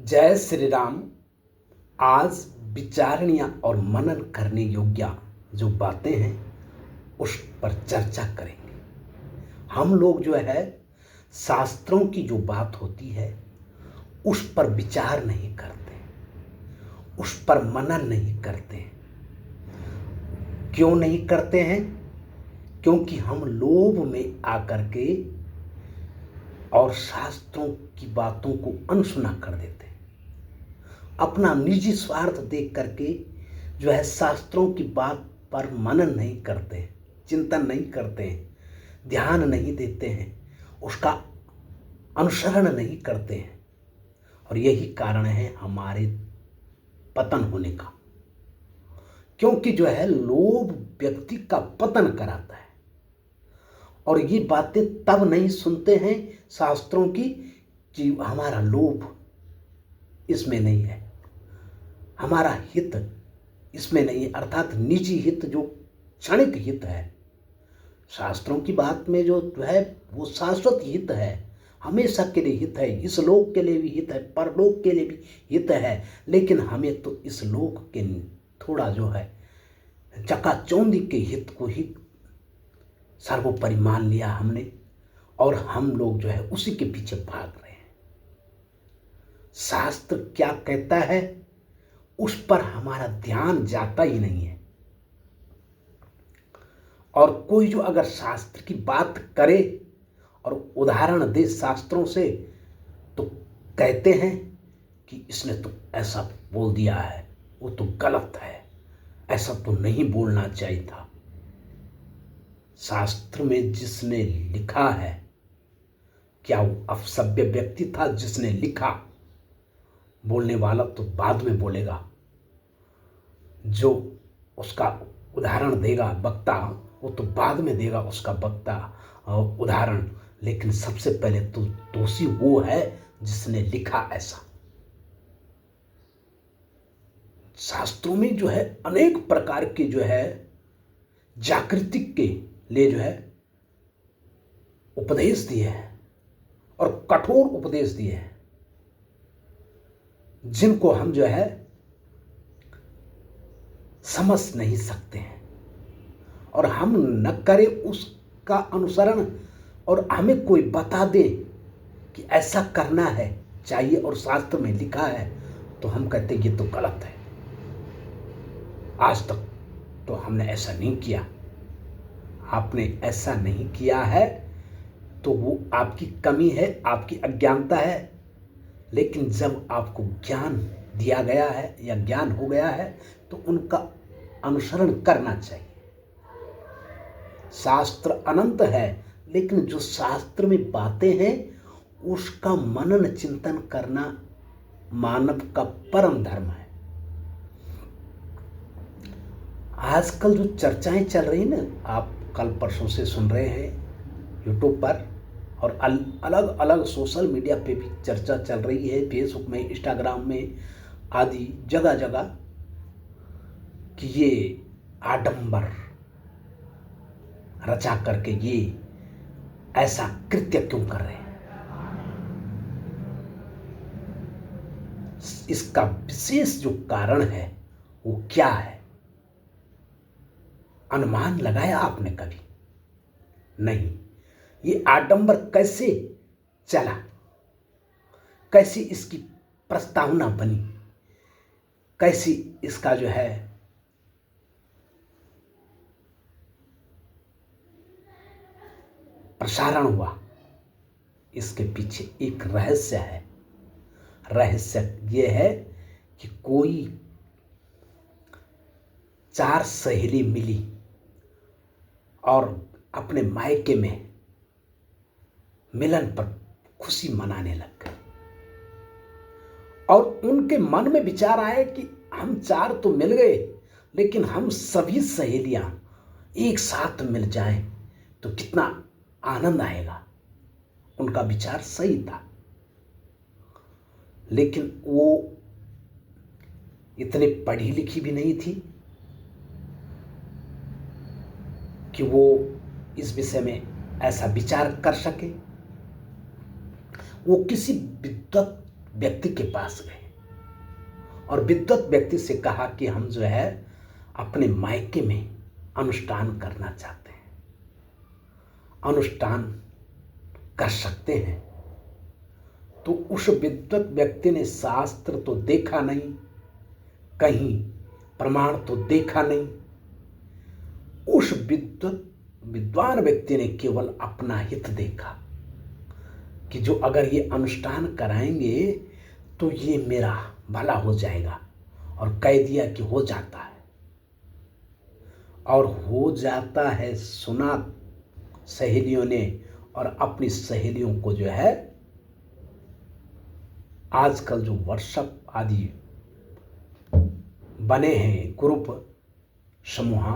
जय श्री राम। आज विचारणीय और मनन करने योग्य जो बातें हैं उस पर चर्चा करेंगे। हम लोग जो है शास्त्रों की जो बात होती है उस पर विचार नहीं करते, उस पर मनन नहीं करते। क्यों नहीं करते हैं? क्योंकि हम लोभ में आकर के और शास्त्रों की बातों को अनसुना कर देते हैं। अपना निजी स्वार्थ देख करके जो है शास्त्रों की बात पर मनन नहीं करते, चिंतन नहीं करते, ध्यान नहीं देते हैं, उसका अनुसरण नहीं करते हैं। और यही कारण है हमारे पतन होने का। क्योंकि जो है लोभ व्यक्ति का पतन कराता है। और ये बातें तब नहीं सुनते हैं शास्त्रों की कि हमारा लोभ इसमें नहीं है, हमारा हित इसमें नहीं है, अर्थात निजी हित जो क्षणिक हित है। शास्त्रों की बात में जो है वो शाश्वत हित है, हमेशा के लिए हित है, इस लोक के लिए भी हित है, परलोक के लिए भी हित है। लेकिन हमें तो इस लोक के थोड़ा जो है चकाचौंधी के हित को ही सर्वोपरि मान लिया हमने, और हम लोग जो है उसी के पीछे भाग रहे हैं। शास्त्र क्या कहता है उस पर हमारा ध्यान जाता ही नहीं है। और कोई जो अगर शास्त्र की बात करे और उदाहरण दे शास्त्रों से तो कहते हैं कि इसने तो ऐसा बोल दिया है, वो तो गलत है, ऐसा तो नहीं बोलना चाहिए था। शास्त्र में जिसने लिखा है, क्या वो अपसभ्य व्यक्ति था जिसने लिखा? बोलने वाला तो बाद में बोलेगा, जो उसका उदाहरण देगा वक्ता वो तो बाद में देगा उसका वक्ता उदाहरण। लेकिन सबसे पहले तो दोषी वो है जिसने लिखा ऐसा। शास्त्रों में जो है अनेक प्रकार के जो है जागृति के लिए जो है उपदेश दिए हैं और कठोर उपदेश दिए हैं, जिनको हम जो है समझ नहीं सकते हैं। और हम न करें उसका अनुसरण और हमें कोई बता दे कि ऐसा करना है चाहिए और शास्त्र में लिखा है तो हम कहते ये तो गलत है, आज तक तो हमने ऐसा नहीं किया। आपने ऐसा नहीं किया है तो वो आपकी कमी है, आपकी अज्ञानता है। लेकिन जब आपको ज्ञान दिया गया है या ज्ञान हो गया है तो उनका अनुसरण करना चाहिए। शास्त्र अनंत है, लेकिन जो शास्त्र में बातें हैं उसका मनन चिंतन करना मानव का परम धर्म है। आजकल जो चर्चाएं चल रही ना, आप कल परसों से सुन रहे हैं यूट्यूब पर और अलग अलग सोशल मीडिया पे भी चर्चा चल रही है, फेसबुक में, इंस्टाग्राम में आदि जगह जगह, कि ये आडंबर रचा करके ये ऐसा कृत्य क्यों कर रहे हैं। इसका विशेष जो कारण है वो क्या है? अनुमान लगाया आपने कभी? नहीं। ये आडंबर कैसे चला, कैसी इसकी प्रस्तावना बनी, कैसी इसका जो है प्रसारण हुआ, इसके पीछे एक रहस्य है। रहस्य ये है कि कोई 4 सहेली मिली और अपने मायके में मिलन पर खुशी मनाने लग गए। और उनके मन में विचार आए कि हम 4 तो मिल गए, लेकिन हम सभी सहेलियां एक साथ मिल जाएं तो कितना आनंद आएगा। उनका विचार सही था, लेकिन वो इतनी पढ़ी लिखी भी नहीं थी कि वो इस विषय में ऐसा विचार कर सके। वो किसी विद्वत व्यक्ति के पास गए और विद्वत व्यक्ति से कहा कि हम जो है अपने मायके में अनुष्ठान करना चाहते हैं, अनुष्ठान कर सकते हैं। तो उस विद्वत व्यक्ति ने शास्त्र तो देखा नहीं, कहीं प्रमाण तो देखा नहीं। उस विद्वान व्यक्ति ने केवल अपना हित देखा कि जो अगर ये अनुष्ठान कराएंगे तो ये मेरा भला हो जाएगा, और कह दिया कि हो जाता है। और हो जाता है सुना सहेलियों ने, और अपनी सहेलियों को जो है आजकल जो व्हाट्सएप आदि बने हैं ग्रुप समूह,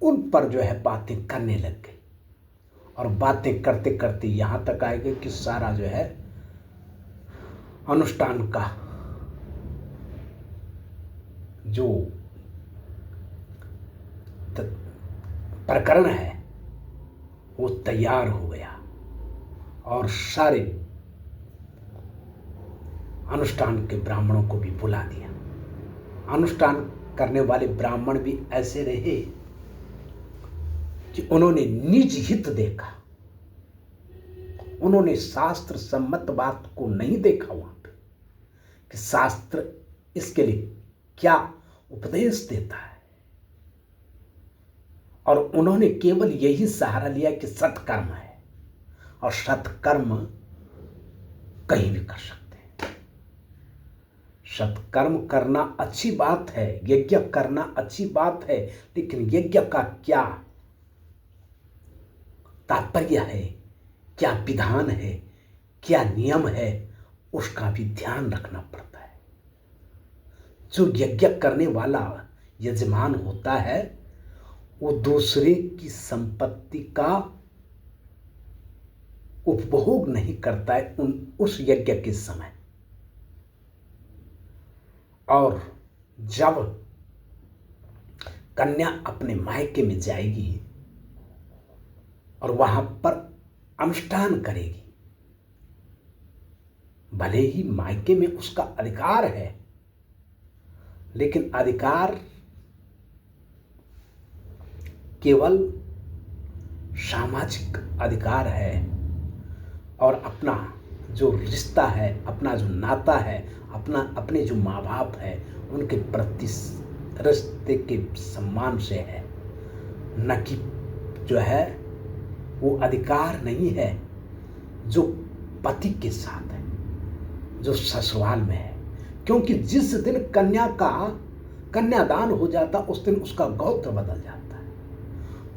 उन पर जो है बातें करने लग गई। और बातें करते करते यहाँ तक आए गए कि सारा जो है अनुष्ठान का जो प्रकरण है वो तैयार हो गया, और सारे अनुष्ठान के ब्राह्मणों को भी बुला दिया। अनुष्ठान करने वाले ब्राह्मण भी ऐसे रहे कि उन्होंने निज हित देखा, उन्होंने शास्त्र सम्मत बात को नहीं देखा वहां पे कि शास्त्र इसके लिए क्या उपदेश देता है। और उन्होंने केवल यही सहारा लिया कि सत्कर्म है, और सत्कर्म कहीं भी कर सकते हैं। सत्कर्म करना अच्छी बात है, यज्ञ करना अच्छी बात है, लेकिन यज्ञ का क्या तात्पर्य है, क्या विधान है, क्या नियम है, उसका भी ध्यान रखना पड़ता है। जो यज्ञ करने वाला यजमान होता है वो दूसरे की संपत्ति का उपभोग नहीं करता है उस यज्ञ के समय। और जब कन्या अपने मायके में जाएगी और वहां पर अनुष्ठान करेगी, भले ही मायके में उसका अधिकार है, लेकिन अधिकार केवल सामाजिक अधिकार है, और अपना जो रिश्ता है, अपना जो नाता है, अपने जो माँ बाप है उनके प्रति रिश्ते के सम्मान से है, न कि जो है वो अधिकार नहीं है जो पति के साथ है, जो ससुराल में है। क्योंकि जिस दिन कन्या का कन्यादान हो जाता उस दिन उसका गोत्र बदल जाता है,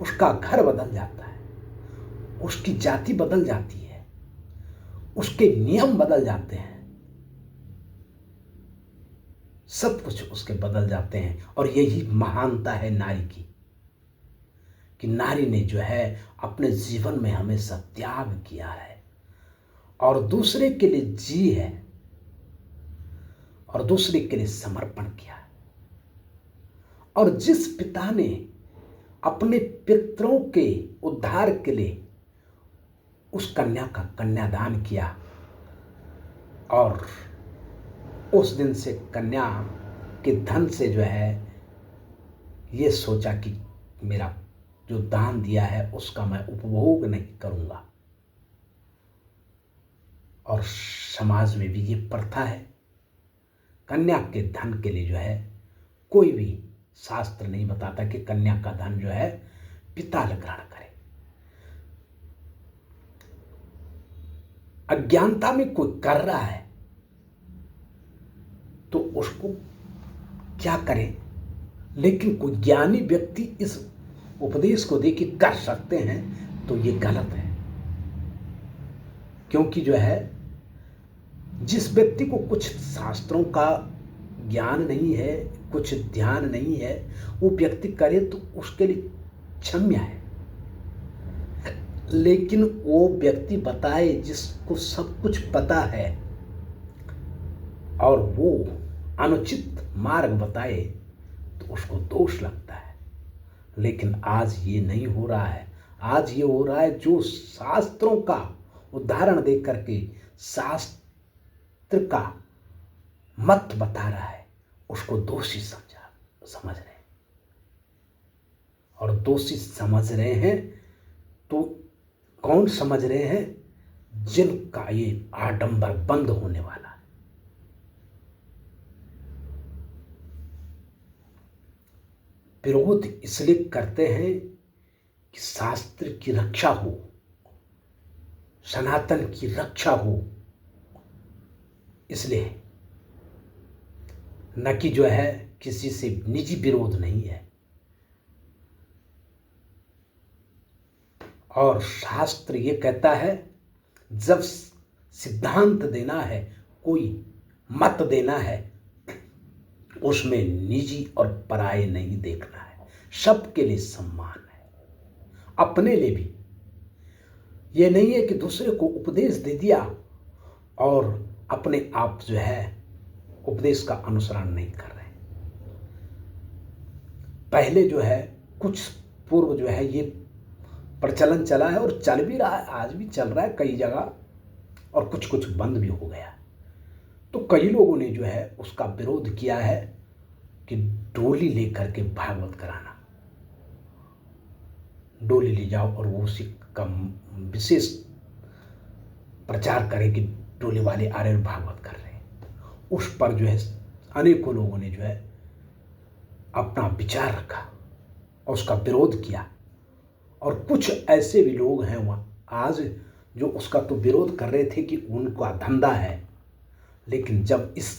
उसका घर बदल जाता है, उसकी जाति बदल जाती है, उसके नियम बदल जाते हैं, सब कुछ उसके बदल जाते हैं। और यही महानता है नारी की, कि नारी ने जो है अपने जीवन में हमेशा त्याग किया है और दूसरे के लिए जी है और दूसरे के लिए समर्पण किया है। और जिस पिता ने अपने पितरों के उद्धार के लिए उस कन्या का कन्यादान किया, और उस दिन से कन्या के धन से जो है ये सोचा कि मेरा जो दान दिया है उसका मैं उपभोग नहीं करूंगा। और समाज में भी ये प्रथा है, कन्या के धन के लिए जो है कोई भी शास्त्र नहीं बताता कि कन्या का धन जो है पिता ग्रहण करे। अज्ञानता में कोई कर रहा है तो उसको क्या करे, लेकिन कोई ज्ञानी व्यक्ति इस उपदेश को देके कर सकते हैं तो ये गलत है। क्योंकि जो है जिस व्यक्ति को कुछ शास्त्रों का ज्ञान नहीं है, कुछ ध्यान नहीं है, वो व्यक्ति करे तो उसके लिए क्षम्य है। लेकिन वो व्यक्ति बताए जिसको सब कुछ पता है और वो अनुचित मार्ग बताए तो उसको दोष लगता है। लेकिन आज ये नहीं हो रहा है। आज ये हो रहा है जो शास्त्रों का उदाहरण दे करके शास्त्र शास्त्र का मत बता रहा है उसको दोषी समझ रहे हैं। और दोषी समझ रहे हैं तो कौन समझ रहे हैं? जिनका ये आडंबर बंद होने वाला है। विरोध इसलिए करते हैं कि शास्त्र की रक्षा हो, सनातन की रक्षा हो, इसलिए न कि जो है किसी से निजी विरोध नहीं है। और शास्त्र ये कहता है जब सिद्धांत देना है, कोई मत देना है, उसमें निजी और पराये नहीं देखना है, सबके लिए सम्मान है, अपने लिए भी। ये नहीं है कि दूसरे को उपदेश दे दिया और अपने आप जो है उपदेश का अनुसरण नहीं कर रहे। पहले जो है कुछ पूर्व जो है ये प्रचलन चला है और चल भी रहा है, आज भी चल रहा है कई जगह, और कुछ कुछ बंद भी हो गया। तो कई लोगों ने जो है उसका विरोध किया है कि डोली लेकर के भागवत कराना, डोली ले जाओ और वो उसी का विशेष प्रचार करे कि डोली वाले आ रहे और भागवत कर रहे हैं। उस पर जो है अनेकों लोगों ने जो है अपना विचार रखा और उसका विरोध किया। और कुछ ऐसे भी लोग हैं वहाँ आज जो उसका तो विरोध कर रहे थे कि उनका धंधा है, लेकिन जब इस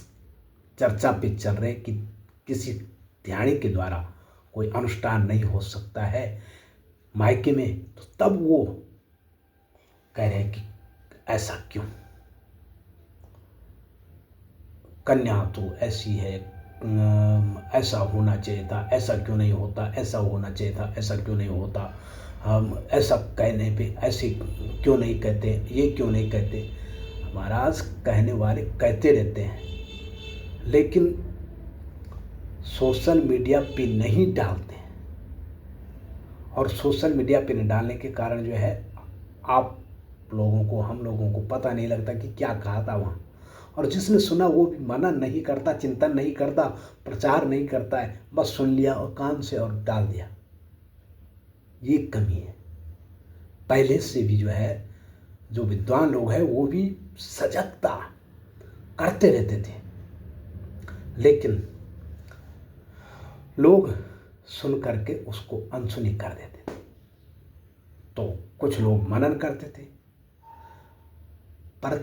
चर्चा पे चल रहे कि किसी ध्यानी के द्वारा कोई अनुष्ठान नहीं हो सकता है मायके में, तो तब वो कह रहे हैं कि ऐसा क्यों, कन्या तो ऐसी है, ऐसा होना चाहिए था, ऐसा क्यों नहीं होता, ऐसा होना चाहिए था, ऐसा क्यों नहीं होता, हम ऐसा कहने पे ऐसे क्यों नहीं कहते, ये क्यों नहीं कहते। महाराज कहने वाले कहते रहते हैं, लेकिन सोशल मीडिया पे नहीं डालते हैं। और सोशल मीडिया पे नहीं डालने के कारण जो है आप लोगों को, हम लोगों को पता नहीं लगता कि क्या कहा था वहाँ। और जिसने सुना वो भी मनन नहीं करता, चिंतन नहीं करता, प्रचार नहीं करता है, बस सुन लिया और कान से और डाल दिया। ये कमी है। पहले से भी जो है जो विद्वान लोग हैं वो भी सजगता करते रहते थे, लेकिन लोग सुन करके उसको अनसुनी कर देते थे। तो कुछ लोग मनन करते थे, पर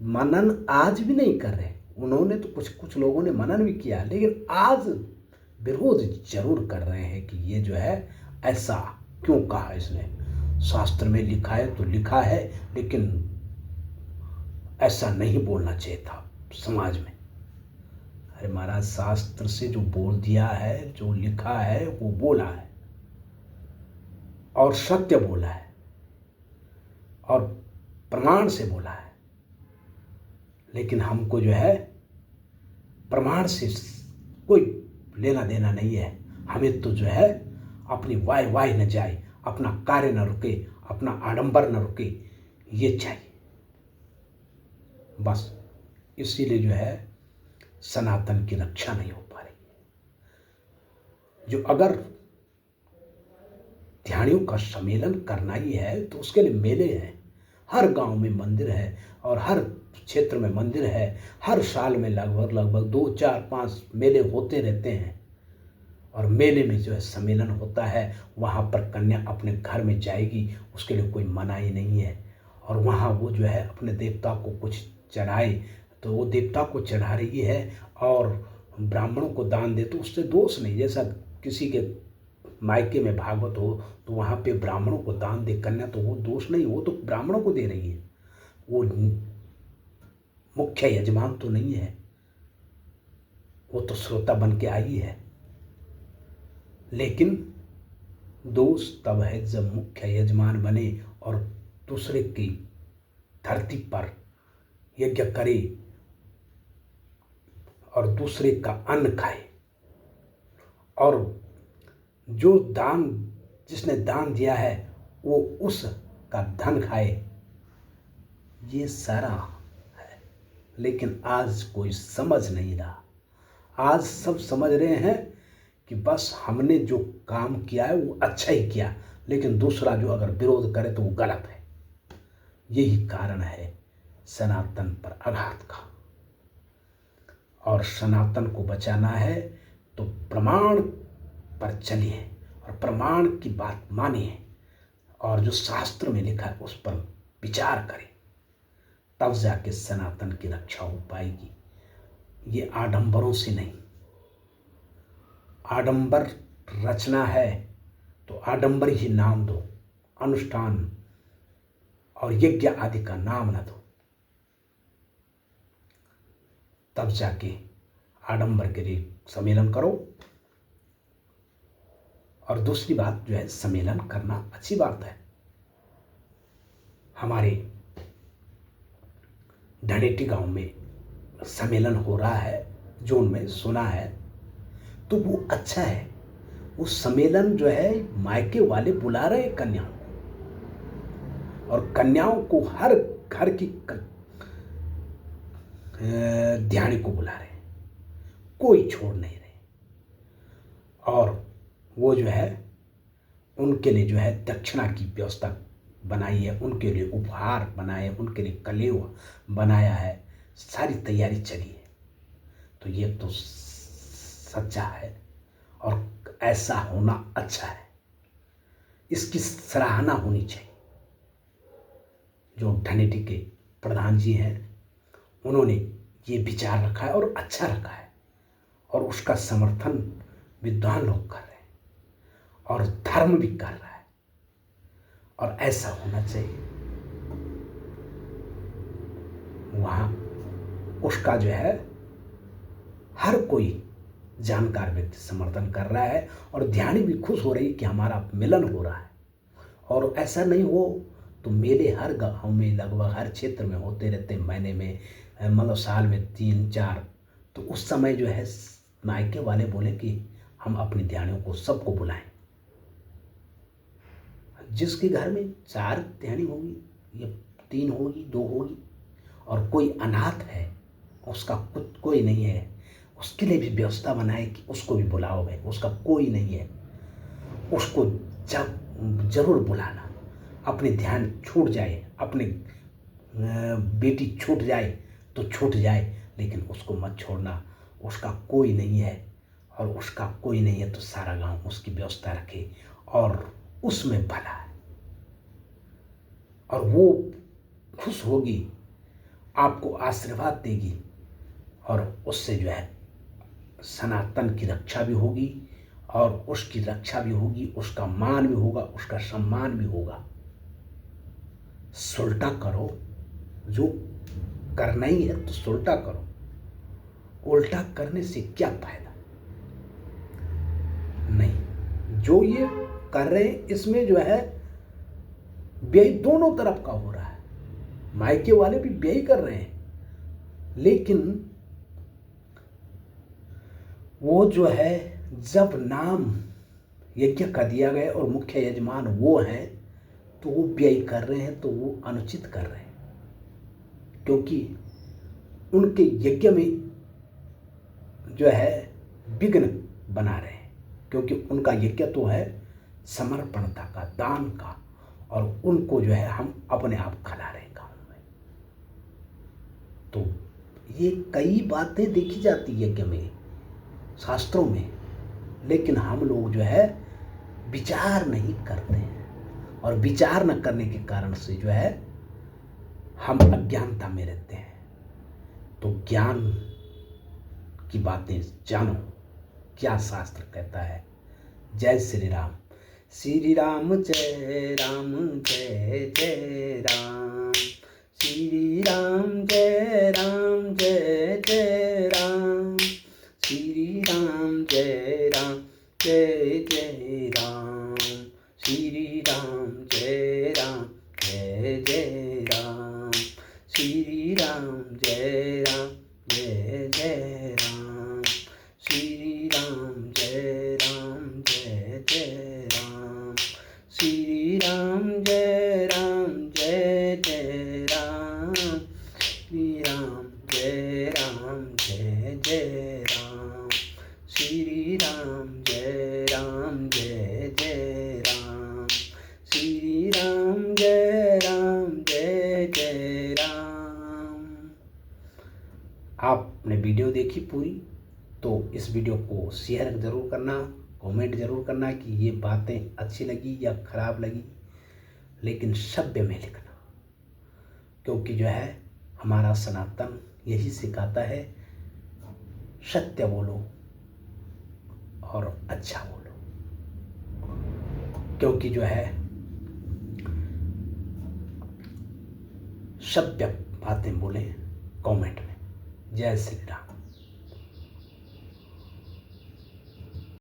मनन आज भी नहीं कर रहे। उन्होंने तो कुछ लोगों ने मनन भी किया, लेकिन आज विरोध जरूर कर रहे हैं कि ये जो है ऐसा क्यों कहा इसने, शास्त्र में लिखा है तो लिखा है, लेकिन ऐसा नहीं बोलना चाहिए था समाज में। अरे महाराज, शास्त्र से जो बोल दिया है, जो लिखा है वो बोला है और सत्य बोला है और प्रमाण से बोला है। लेकिन हमको जो है प्रमाण से कोई लेना देना नहीं है। हमें तो जो है अपनी वाय न जाए, अपना कार्य न रुके, अपना आडंबर न रुके, ये चाहिए बस। इसीलिए जो है सनातन की रक्षा नहीं हो पा रही। जो अगर ध्यानियों का सम्मेलन करना ही है तो उसके लिए मेले हैं, हर गांव में मंदिर है और हर क्षेत्र में मंदिर है। हर साल में लगभग 2, 4, 5 मेले होते रहते हैं और मेले में जो है सम्मेलन होता है, वहाँ पर कन्या अपने घर में जाएगी, उसके लिए कोई मनाही नहीं है। और वहाँ वो जो है अपने देवता को कुछ चढ़ाए तो वो देवता को चढ़ा रही है और ब्राह्मणों को दान दे तो उससे दोष नहीं। जैसा किसी के मायके में भागवत हो तो वहाँ पे ब्राह्मणों को दान दे कन्या, तो वो दोष नहीं, वो तो ब्राह्मणों को दे रही है, वो मुख्य यजमान तो नहीं है, वो तो श्रोता बन के आई है। लेकिन दोष तब है जब मुख्य यजमान बने और दूसरे की धरती पर यज्ञ करे और दूसरे का अन्न खाए, और जो दान जिसने दान दिया है वो उसका धन खाए। ये सारा है लेकिन आज कोई समझ नहीं रहा। आज सब समझ रहे हैं कि बस हमने जो काम किया है वो अच्छा ही किया, लेकिन दूसरा जो अगर विरोध करे तो वो गलत है। यही कारण है सनातन पर आघात का। और सनातन को बचाना है तो प्रमाण पर चलिए और प्रमाण की बात मानिए और जो शास्त्र में लिखा है उस पर विचार करें, तब जाके सनातन की रक्षा हो पाएगी। ये आडंबरों से नहीं। आडंबर रचना है तो आडंबर ही नाम दो, अनुष्ठान और यज्ञ आदि का नाम न दो, तब जाके आडंबर के लिए सम्मेलन करो। और दूसरी बात जो है, सम्मेलन करना अच्छी बात है। हमारे ढनेटी गांव में सम्मेलन हो रहा है, जोन में सुना है, तो वो अच्छा है। वो सम्मेलन जो है मायके वाले बुला रहे हैं कन्याओं को, और कन्याओं को हर घर की ध्यानी को बुला रहे हैं, कोई छोड़ नहीं रहे। और वो जो है उनके लिए जो है दक्षिणा की व्यवस्था बनाई है, उनके लिए उपहार बनाए, उनके लिए कलेवा बनाया है, सारी तैयारी चली है। तो ये तो सच्चा है और ऐसा होना अच्छा है, इसकी सराहना होनी चाहिए। जो ढनेटी के प्रधान जी हैं उन्होंने ये विचार रखा है और अच्छा रखा है, और उसका समर्थन विद्वान लोग कर रहे हैं और धर्म भी कर रहा है, और ऐसा होना चाहिए। वहाँ उसका जो है हर कोई जानकार व्यक्ति समर्थन कर रहा है, और ध्यानी भी खुश हो रही कि हमारा मिलन हो रहा है। और ऐसा नहीं हो तो मेले हर गांव में, लगभग हर क्षेत्र में होते रहते, महीने में, मतलब साल में 3-4। तो उस समय जो है मायके वाले बोले कि हम अपने ध्यानियों को सबको बुलाएं। जिसके घर में 4 ध्यानी होगी या 3 होगी, 2 होगी, और कोई अनाथ है, उसका कुछ कोई नहीं है, उसके लिए भी व्यवस्था बनाए कि उसको भी बुलाओ भाई। उसका कोई नहीं है, उसको जब जरूर बुलाना। अपने ध्यान छूट जाए, अपने बेटी छूट जाए तो छूट जाए, लेकिन उसको मत छोड़ना। उसका कोई नहीं है, और उसका कोई नहीं है तो सारा गांव उसकी व्यवस्था रखे, और उसमें भला है, और वो खुश होगी, आपको आशीर्वाद देगी, और उससे जो है सनातन की रक्षा भी होगी, और उसकी रक्षा भी होगी, उसका मान भी होगा, उसका सम्मान भी होगा। सुलटा करो, जो करना ही है तो सुलटा करो, उल्टा करने से क्या फायदा। नहीं, जो ये कर रहे हैं इसमें जो है व्यय दोनों तरफ का हो रहा है। मायके वाले भी व्यय कर रहे हैं, लेकिन वो जो है जब नाम यज्ञ का दिया गया और मुख्य यजमान वो हैं, तो वो व्यय कर रहे हैं, तो वो अनुचित कर रहे हैं, क्योंकि उनके यज्ञ में जो है विघ्न बना रहे हैं। क्योंकि उनका यज्ञ तो है समर्पणता का, दान का, और उनको जो है हम अपने आप खिला रहे हैं गाँव में। तो ये कई बातें देखी जाती यज्ञ में, शास्त्रों में, लेकिन हम लोग जो है विचार नहीं करते हैं, और विचार न करने के कारण से जो है हम अज्ञानता में रहते हैं। तो ज्ञान की बातें जानो, क्या शास्त्र कहता है। जय श्री राम। श्री राम जय राम, जय जय राम। श्री राम जय राम, जय जय राम। श्री राम जय राम, जय जय राम। श्री राम जय राम, जय जय राम। श्री राम जय राम, जय जय राम। श्री राम जय राम, जय जय राम। श्री राम जय राम, जय जय राम। श्री राम जय जय राम, श्री राम जय राम, जय जय राम, श्री राम जय राम, जय जय राम। आपने वीडियो देखी पूरी, तो इस वीडियो को शेयर ज़रूर करना, कमेंट ज़रूर करना कि ये बातें अच्छी लगी या ख़राब लगी, लेकिन सभ्य में लिखना, क्योंकि जो है हमारा सनातन यही सिखाता है, सत्य बोलो और अच्छा बोलो, क्योंकि जो है सभ्य बातें बोलें कमेंट में। जय श्री राम।